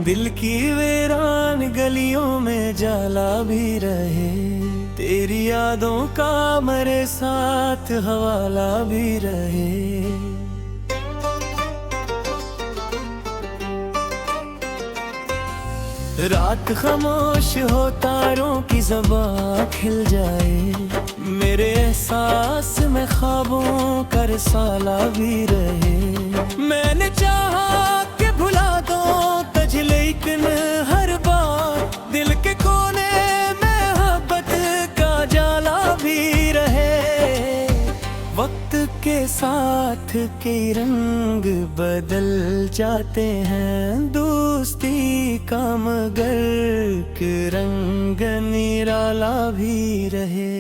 दिल की वीरान गलियों में जाला भी रहे, तेरी यादों का मेरे साथ हवाला भी रहे। रात खामोश हो तारों की ज़बां खिल जाए, मेरे एहसास में ख्वाबों का रिसाला भी रहे। मैंने चाहा कि भुला दो तुझे, लेकिन हर बार दिल के कोने में मोहब्बत का जाला भी रहे। वक्त के साथ के रंग बदल जाते हैं, दोस्ती का मगर के रंग निराला भी रहे।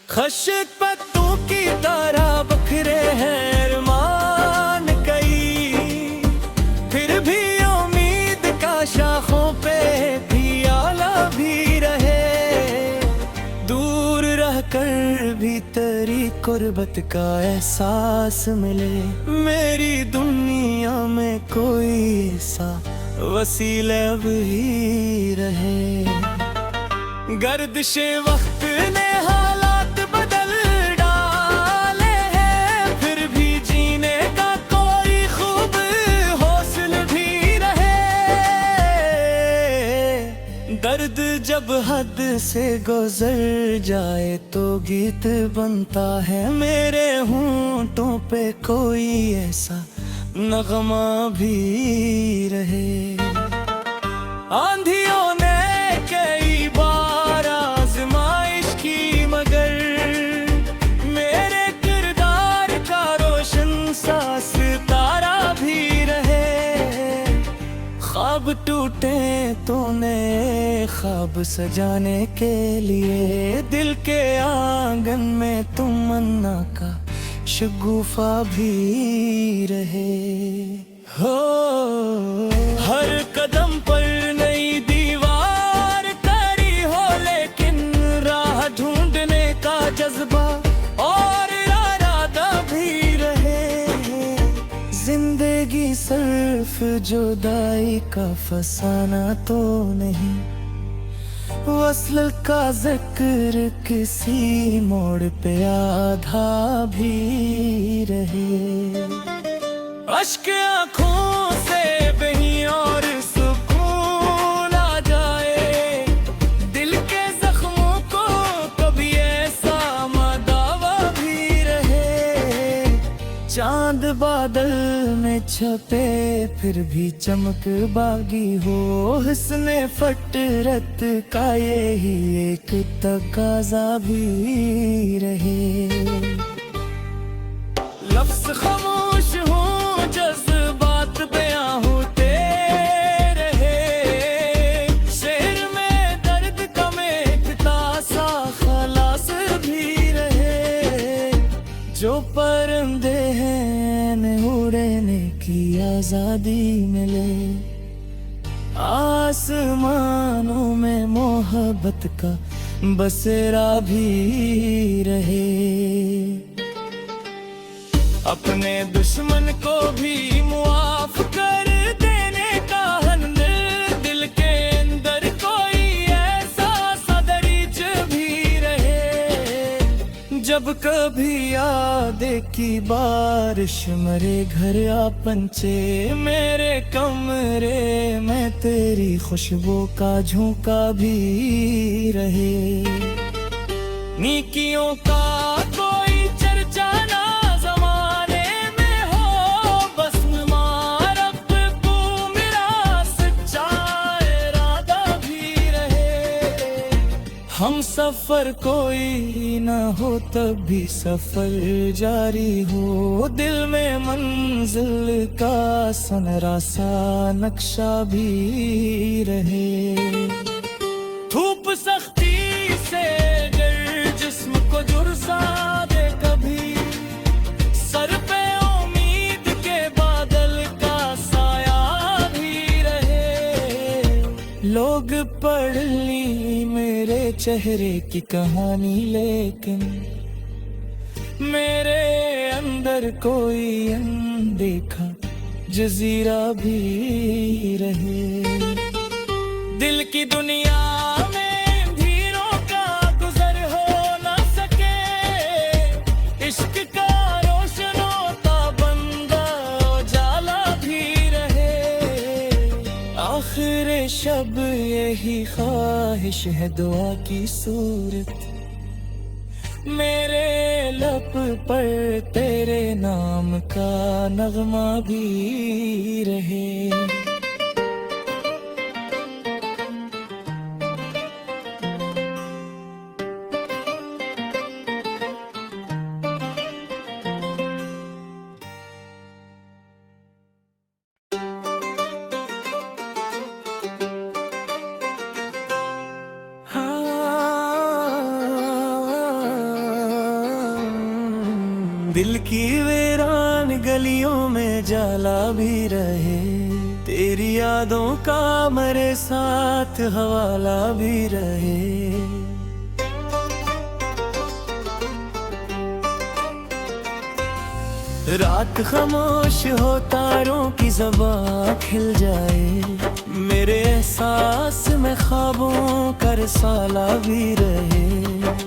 खश्क पत्तों की तरह बखरे हैं अरमान कई, फिर भी उम्मीद का शाखों पे भी आला भी रहे। दूर रहकर भी तेरी कुर्बत का एहसास मिले, मेरी दुनिया में कोई सा वसीला भी रहे। गर्दिशे वक्त ने हालात बदल डाले हैं, फिर भी जीने का कोई खूब हौसला भी रहे। दर्द जब हद से गुजर जाए तो गीत बनता है, मेरे होंठों पे कोई ऐसा नगमा भी रहे। आंधियों ने कई बार आजमाइश की, मगर मेरे किरदार का रोशन सा सितारा भी रहे। ख्वाब टूटे तो नए ख्वाब सजाने के लिए, दिल के आंगन में तमन्ना का शगुफा भी रहे। हो हर कदम पर नई दीवार खड़ी हो, लेकिन राह ढूंढने का जज्बा और इरादा भी रहे। जिंदगी सिर्फ जुदाई का फसाना तो नहीं, वस्ल का जिक्र किसी मोड़ पे आधा भी रहे। अश्क आँखों से बही और सुकून आ जाए, दिल के जख्मों को कभी ऐसा मदावा भी रहे। चांद बादल में छपे फिर भी चमक बागी हो, हुस्ने फटरत का यही एक तकाजा भी रहे। लफ्ज़ खामोश हो, जज्बात बयां होते रहे, शेर में दर्द का एक तासा खलास भी रहे। जो परिंदे हैं उड़ने की आजादी मिले, आसमानों में मोहब्बत का बसेरा भी रहे। अपने दुश्मन को भी मुआफ कर देने का हन्नर, दिल के अंदर कोई ऐसा सदरीच भी रहे। जब कभी याद की बारिश मरे घर आ पंचे, मेरे कमरे में तेरी खुशबू का झोंका भी रहे। नीकियों का कोई चर्चा ना हम सफर कोई ना हो तब भी सफर जारी हो, दिल में मंजिल का सनरा सा नक्शा भी रहे। धूप सख्ती से गर जिस्म को झुलसा दे कभी, सर पे उम्मीद के बादल का साया भी रहे। लोग पढ़ ली मेरे चेहरे की कहानी, लेकिन मेरे अंदर कोई अनदेखा जजीरा भी रहे। दिल की दुनिया में धीरों का गुजर हो न सके, इश्क का रोशनों बंदा उजाला भी रहे। आखिर शब यही ख्वाहिश है दुआ की सूरत, मेरे लब पर तेरे नाम का नगमा भी रहे। दिल की वीरान गलियों में जाला भी रहे, तेरी यादों का मेरे साथ हवाला भी रहे। रात खामोश हो तारों की ज़बां खिल जाए, मेरे एहसास में ख्वाबों का रिसाला भी रहे।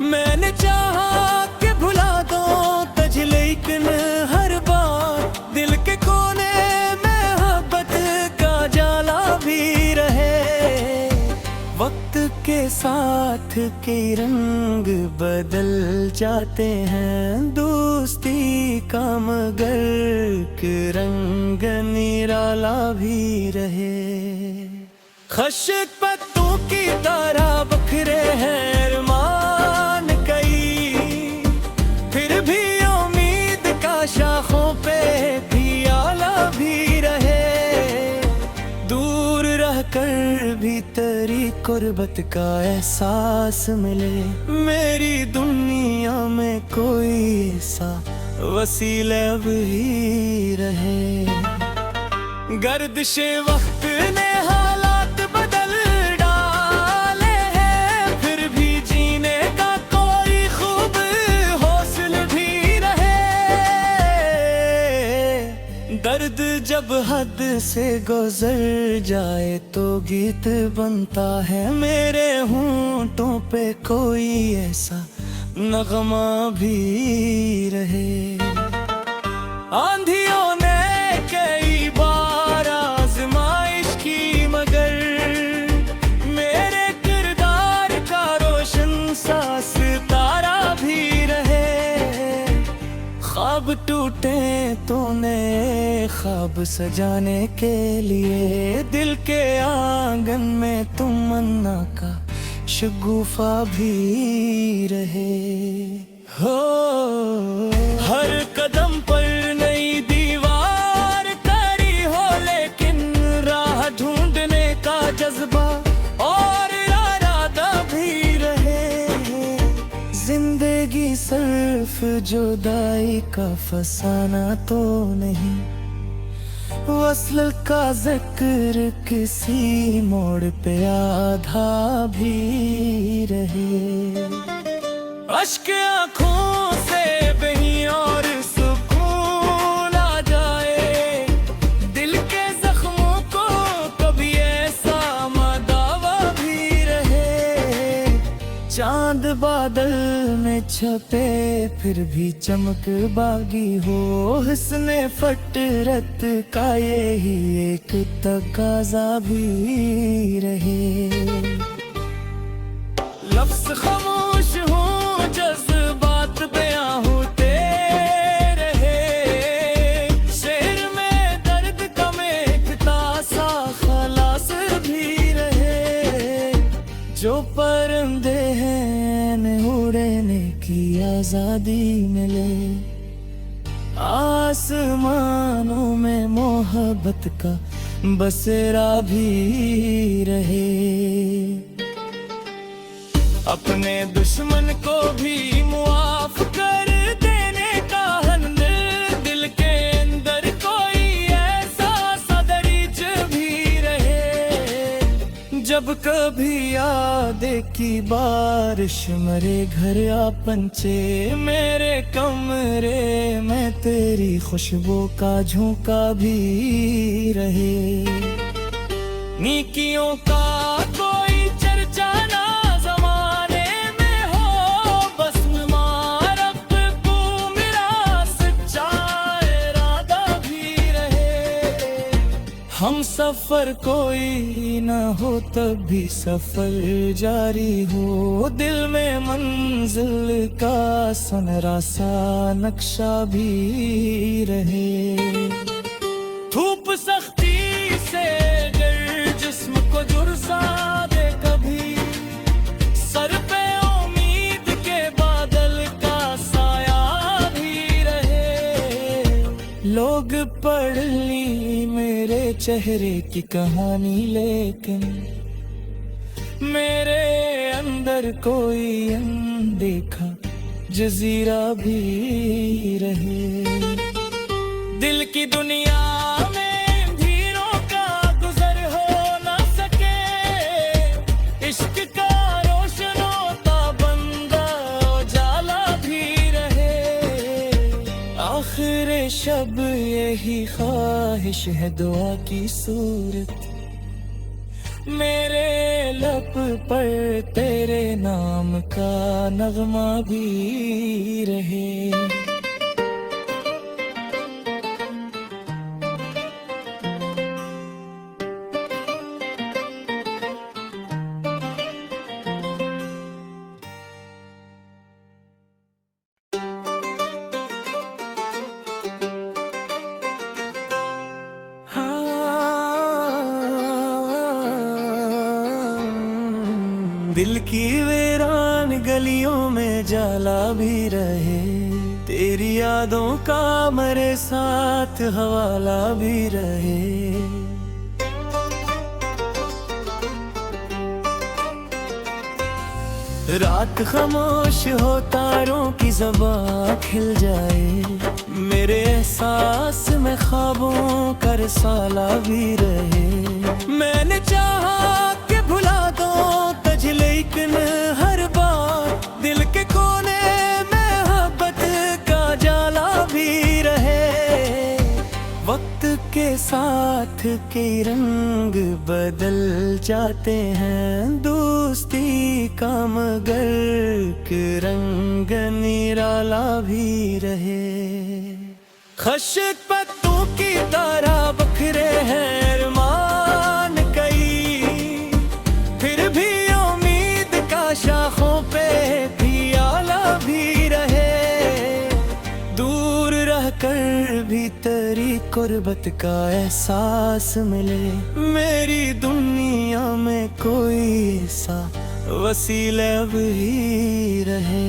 मैंने चाहा कि भुला दो लेकिन हर बार दिल के कोने में मोहब्बत का जाला भी रहे। वक्त के साथ के रंग बदल जाते हैं, दोस्ती का मगर के रंग निराला भी रहे। खश्क पत्तों की तरह बखरे हैं अरमान कई, फिर भी शाखों पे भी आला भी रहे। दूर रहकर भी तेरी कुर्बत का एहसास मिले, मेरी दुनिया में कोई ऐसा वसीला भी रहे। गर्दिशे वक्त ने हालात बदल डाले हैं, फिर भी जीने का कोई खूब हौसला भी रहे। दर्द जब हद से गुजर जाए तो गीत बनता है, मेरे होंठों पे कोई ऐसा नगमा भी रहे। आंधियों ने कई बार आजमाइश की, मगर मेरे किरदार का रोशन सा सितारा भी रहे। ख्वाब टूटे तूने ख्वाब सजाने के लिए, दिल के आंगन में तमन्ना का शगुफा भी रहे। हो हर कदम पर नई दीवार खड़ी हो, लेकिन राह ढूंढने का जज्बा और इरादा भी रहे। जिंदगी सिर्फ जुदाई का फसाना तो नहीं, वस्ल का जिक्र किसी मोड़ पे आधा भी रहे। अश्क आँखों से बही और सुकून आ जाए, दिल के जख्मों को कभी ऐसा मदावा भी रहे। चांद बादल में छपे फिर भी चमक बागी हो, हुस्ने फटरत का यही एक तकाजा भी रहे। लफ्ज़ खामोश हो, जज्बात बयां होते रहे, शेर में दर्द का एक तासा खलास भी रहे। जो परिंदे हैं उड़ने की आजादी मिले, आसमानों में मोहब्बत का बसेरा भी रहे। अपने दुश्मन को भी मुआफ कर देने का हनदर्द, दिल के अंदर कोई ऐसा सदरीज भी रहे। जब कभी याद की बारिश मरे घर आ पंचे, मेरे कमरे में तेरी खुशबू का झोंका भी रहे। नीकियों का कोई चर्चा ना जमाने में हो, बस रब को मेरा सच्चा इरादा भी रहे। हम सफर कोई ना हो तब भी सफर जारी हो, दिल में मंजिल का सुनहरा सा नक्शा भी रहे। धूप सख्ती से जिस्म को झुलसा दे कभी, सर पे उम्मीद के बादल का साया भी रहे। लोग पढ़ ली मेरे चेहरे की कहानी, लेकिन मेरे अंदर कोई अनदेखा जजीरा भी रहे। दिल की दुनिया शब यही ख्वाहिश है दुआ की सूरत, मेरे लब पर तेरे नाम का नगमा भी रहे। दिल की वीरान गलियों में जाला भी रहे, तेरी यादों का मेरे साथ हवाला भी रहे। रात खामोश हो तारों की ज़बां खिल जाए, मेरे एहसास में ख्वाबों का रिसाला भी रहे। मैंने चाहा कि भुला दो तुझ, लेकिन हर बार दिल के कोने में मोहब्बत का जाला भी रहे। वक्त के साथ के रंग बदल जाते हैं, दोस्ती का मगर के रंग निराला भी रहे। खश्क पत्तों की तरह बखरे हैं अरमान कई, फिर भी उम्मीद का शाखों पे भी आला भी रहे। दूर रहकर भी तेरी कुर्बत का एहसास मिले, मेरी दुनिया में कोई ऐसा वसीला भी रहे।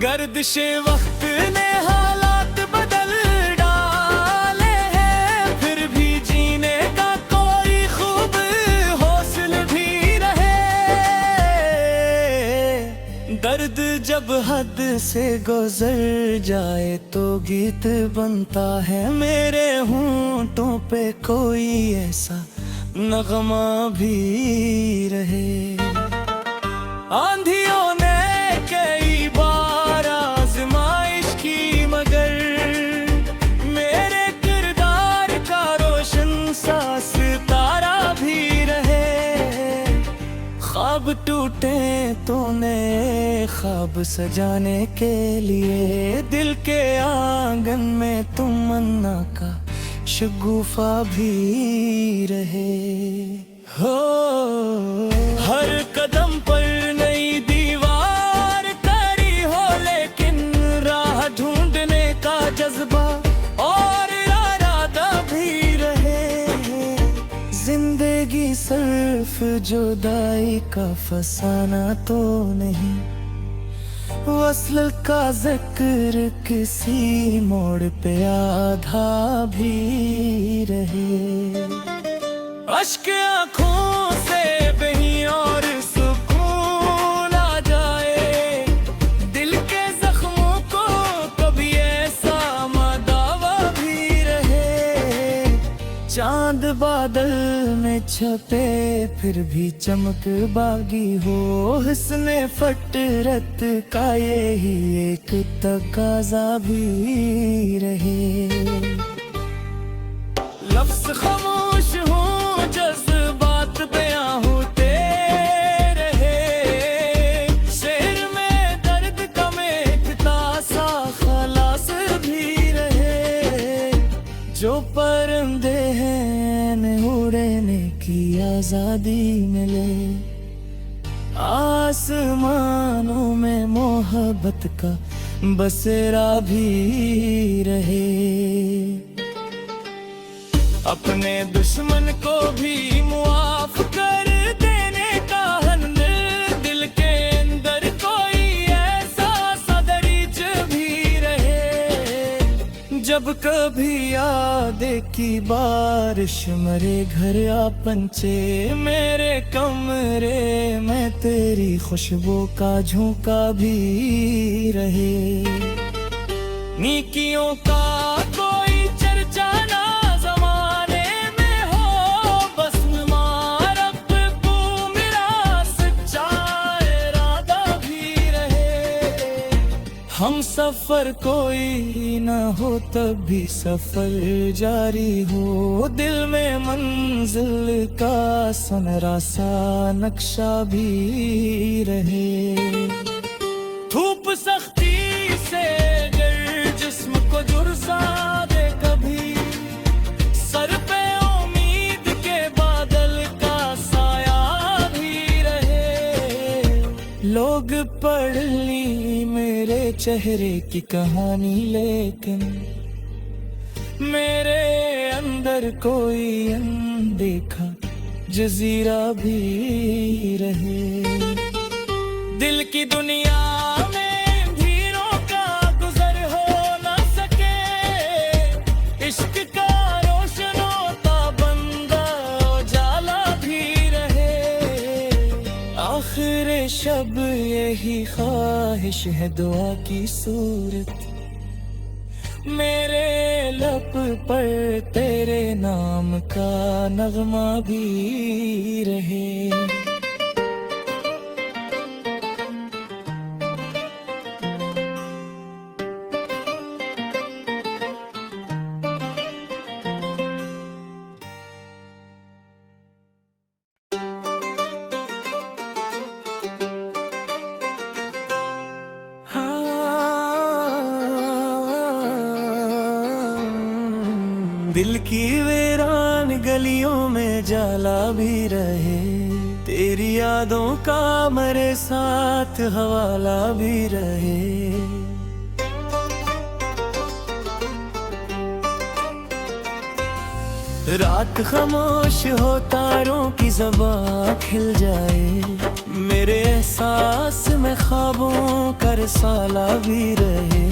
गर्दिशे वक्त ने हालात बदल डाले हैं, फिर भी जीने का कोई खूब हौसला भी रहे। दर्द जब हद से गुजर जाए तो गीत बनता है, मेरे होंठों पे कोई ऐसा नगमा भी रहे। आंधियों ने कई बार आजमाइश की, मगर मेरे किरदार का रोशन सा सितारा भी रहे। ख्वाब टूटे तो नए ख्वाब सजाने के लिए, दिल के आंगन में तमन्ना का शगुफा भी रहे। हो हर कदम पर नई दीवार खड़ी हो, लेकिन राह ढूंढने का जज्बा और इरादा भी रहे। जिंदगी सिर्फ जुदाई का फसाना तो नहीं, वस्ल का जिक्र किसी मोड़ पे आधा भी रहे। अश्क आँखों से बही और सुकून आ जाए, दिल के जख्मों को कभी ऐसा मदावा भी रहे। चांद बादल में में छपे फिर भी चमक बागी हो, हुस्ने फटरत का यही एक तकाजा भी रहे। लफ्ज़ खामोश हूँ जज्बात बयां होते रहे, शेर में दर्द का मेघता सा खलास भी रहे। जो परिंदे हैं न उड़ने की आजादी मिले, आसमानों में मोहब्बत का बसेरा भी रहे। अपने दुश्मन को भी मुआफ कर देने का हन्नर, दिल के अंदर कोई ऐसा सदरीच भी रहे। जब कभी याद की बारिश मरे घर आ पंचे, मेरे कमरे में तेरी खुशबू का झोंका भी रहे। नीकियों का कोई चर्चा ना हम सफर कोई ना हो तब भी सफर जारी हो, दिल में मंजिल का सनरा सा नक्शा भी रहे। धूप सख्ती से गर जिस्म को झुलसा दे कभी, सर पे उम्मीद के बादल का साया भी रहे। लोग पढ़ ली मेरे चेहरे की कहानी, लेकिन मेरे अंदर कोई अनदेखा जजीरा भी रहे। दिल की दुनिया में धीरों का गुजर हो ना सके, इश्क का रोशनों बंदा उजाला भी रहे। आखिर शब यही ख्वाहिश है दुआ की सूरत, मेरे लब पर तेरे नाम का नगमा भी रहे। दिल की वीरान गलियों में जाला भी रहे, तेरी यादों का मेरे साथ हवाला भी रहे। रात खामोश हो तारों की ज़बां खिल जाए, मेरे एहसास में ख्वाबों का रिसाला भी रहे।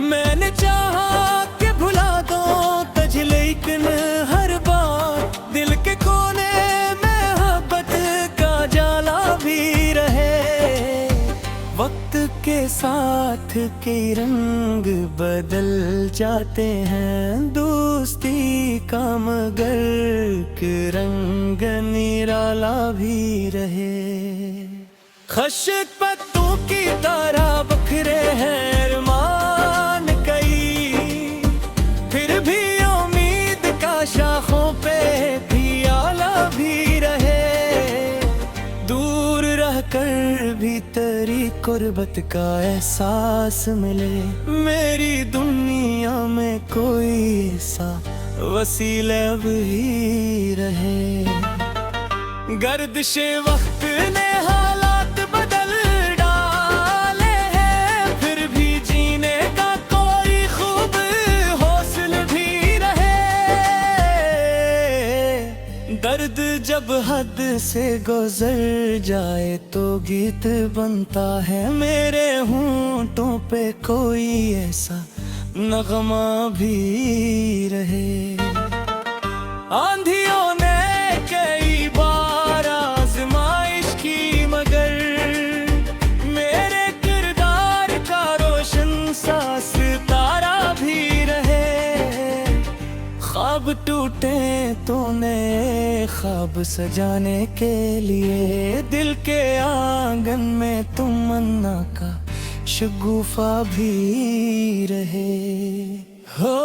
मैंने चाहा कि भुला दो तुझ, लेकिन हर बार दिल के कोने में मोहब्बत का जाला भी रहे। वक्त के साथ के रंग बदल जाते हैं, दोस्ती का मगर के रंग निराला भी रहे। खश्त पत्तों की तरह बखरे हैं अरमान कई, फिर भी उम्मीद का शाखों पे भी आला भी रहे। दूर रहकर भी तेरी कुर्बत का एहसास मिले, मेरी दुनिया में कोई ऐसा वसीला भी रहे। गर्दिशे वक्त ने हालात बदल डाले हैं, फिर भी जीने का कोई खूब हौसला भी रहे। दर्द जब हद से गुजर जाए तो गीत बनता है, मेरे होंठों पे कोई ऐसा नगमा भी रहे। आंधियों ने कई बार आजमाइश की, मगर मेरे किरदार का रोशन सा सितारा भी रहे। ख्वाब टूटे तूने ख्वाब सजाने के लिए दिल के आंगन में तमन्ना का शगुफा भी रहे हो।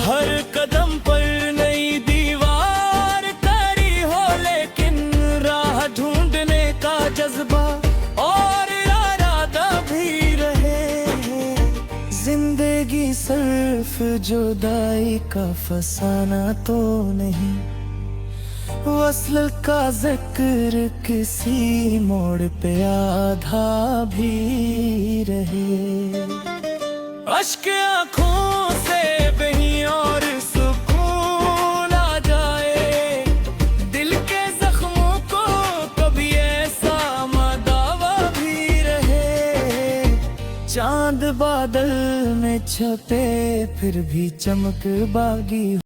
हर कदम पर नई दीवार खड़ी हो, लेकिन राह ढूंढने का जज्बा और इरादा भी रहे। जिंदगी सिर्फ जुदाई का फसाना तो नहीं, वस्ल का जिक्र किसी मोड़ पे आधा भी रहे। अश्क आँखों से बही और सुकून आ जाए, दिल के जख्मों को कभी ऐसा मदावा भी रहे। चांद बादल में छपे फिर भी चमक बागी